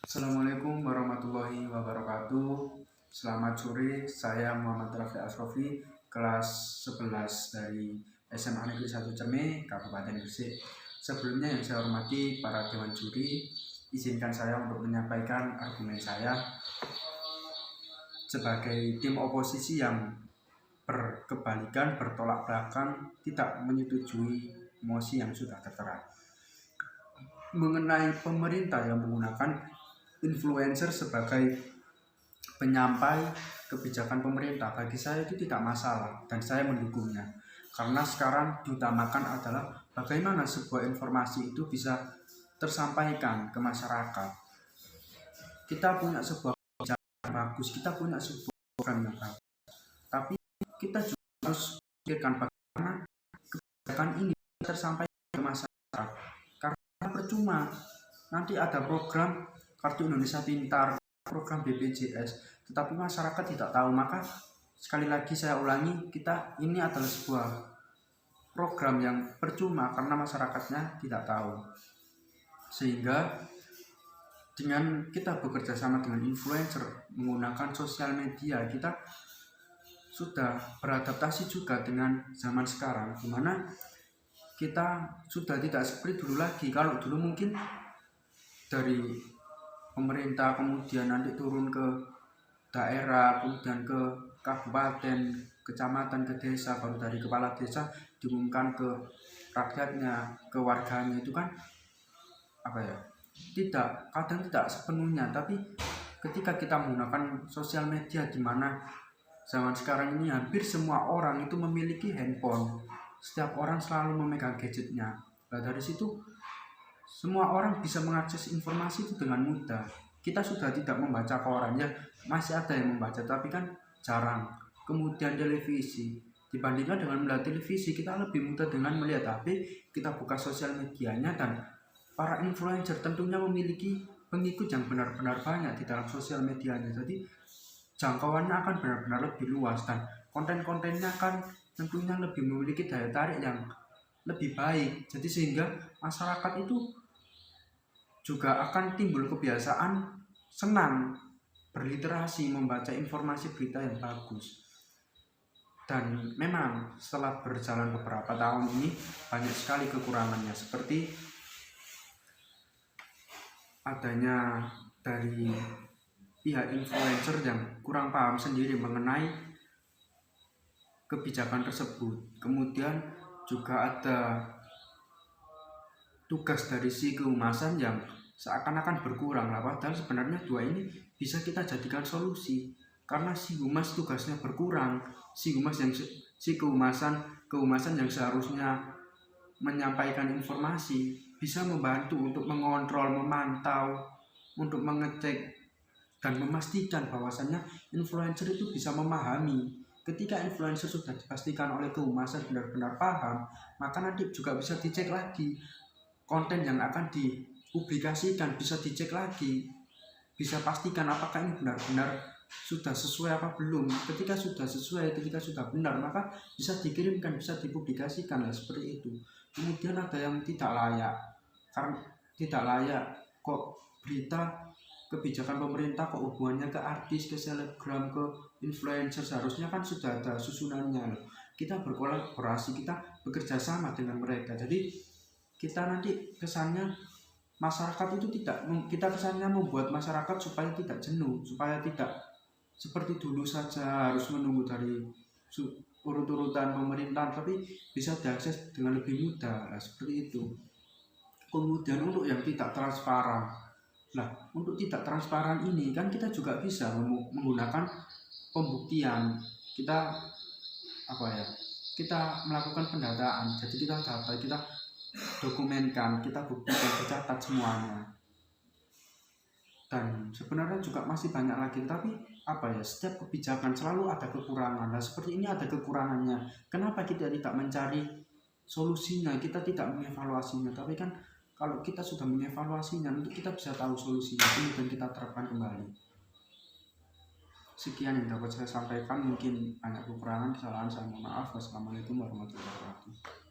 Assalamualaikum warahmatullahi wabarakatuh. Selamat sore, saya Muhammad Rafi Asrofi, kelas 11 dari SMA Negeri 1 Cerme, Kabupaten Gresik. Sebelumnya yang saya hormati para dewan juri, izinkan saya untuk menyampaikan argumen saya sebagai tim oposisi yang berkebalikan, bertolak belakang, tidak menyetujui mosi yang sudah tertera. Mengenai pemerintah yang menggunakan influencer sebagai penyampai kebijakan pemerintah, bagi saya itu tidak masalah dan saya mendukungnya, karena sekarang diutamakan adalah bagaimana sebuah informasi itu bisa tersampaikan ke masyarakat. Kita punya sebuah kebijakan yang bagus, kita punya sebuah program yang bagus, tapi kita juga harus pikirkan bagaimana kebijakan ini tersampaikan ke masyarakat, karena percuma nanti ada program Kartu Indonesia Pintar, program BPJS, tetapi masyarakat tidak tahu. Maka sekali lagi saya ulangi, ini adalah sebuah program yang percuma karena masyarakatnya tidak tahu. Sehingga dengan kita bekerja sama dengan influencer menggunakan sosial media, kita sudah beradaptasi juga dengan zaman sekarang, di mana kita sudah tidak seperti dulu lagi. Kalau dulu mungkin dari pemerintah kemudian nanti turun ke daerah, kemudian ke kabupaten, kecamatan, ke desa, baru dari kepala desa diumumkan ke rakyatnya, ke warganya, itu kan kadang tidak sepenuhnya. Tapi ketika kita menggunakan sosial media, di mana zaman sekarang ini hampir semua orang itu memiliki handphone, setiap orang selalu memegang gadgetnya. Nah, dari situ semua orang bisa mengakses informasi itu dengan mudah. Kita sudah tidak membaca koran, ya masih ada yang membaca tapi kan jarang. Kemudian televisi, dibandingkan dengan melihat televisi, kita lebih mudah dengan melihat HP. Kita buka sosial medianya, dan para influencer tentunya memiliki pengikut yang benar-benar banyak di dalam sosial medianya. Jadi jangkauannya akan benar-benar lebih luas, dan konten-kontennya akan tentunya lebih memiliki daya tarik yang lebih baik. Jadi sehingga masyarakat itu juga akan timbul kebiasaan senang berliterasi, membaca informasi berita yang bagus. Dan memang setelah berjalan beberapa tahun ini banyak sekali kekurangannya, seperti adanya dari pihak influencer yang kurang paham sendiri mengenai kebijakan tersebut. Kemudian juga ada tugas dari si kehumasan yang seakan-akan berkurang, padahal sebenarnya dua ini bisa kita jadikan solusi. Karena si humas tugasnya berkurang, si kehumasan yang seharusnya menyampaikan informasi bisa membantu untuk mengontrol, memantau, untuk mengecek dan memastikan bahwasannya influencer itu bisa memahami. Ketika influencer sudah dipastikan oleh kehumasan benar-benar paham, maka nanti juga bisa dicek lagi konten yang akan dipublikasikan, bisa dicek lagi, bisa pastikan apakah ini benar-benar sudah sesuai apa belum. Ketika sudah sesuai, ketika sudah benar, maka bisa dikirimkan, bisa dipublikasikan lah, seperti itu. Kemudian ada yang tidak layak, karena tidak layak kok berita kebijakan pemerintah kok hubungannya ke artis, ke selebgram, ke influencer. Seharusnya kan sudah ada susunannya loh. Kita berkolaborasi, kita bekerja sama dengan mereka. Jadi kita nanti kesannya masyarakat itu kita kesannya membuat masyarakat supaya tidak jenuh, supaya tidak seperti dulu saja harus menunggu dari urut-urutan pemerintahan, tapi bisa diakses dengan lebih mudah. Nah, seperti itu. Kemudian untuk yang tidak transparan, untuk tidak transparan ini kan kita juga bisa menggunakan pembuktian. Kita kita melakukan pendataan, jadi kita data, kita dokumenkan, kita buktikan, tercatat semuanya. Dan sebenarnya juga masih banyak lagi, tapi setiap kebijakan selalu ada kekurangan. Nah, seperti ini ada kekurangannya. Kenapa kita tidak mencari solusinya, kita tidak mengevaluasinya? Tapi kan kalau kita sudah mengevaluasinya, nanti kita bisa tahu solusinya, kemudian kita terapkan kembali. Sekian yang dapat saya sampaikan, mungkin banyak kekurangan, kesalahan, saya mohon maaf. Wassalamualaikum warahmatullahi wabarakatuh.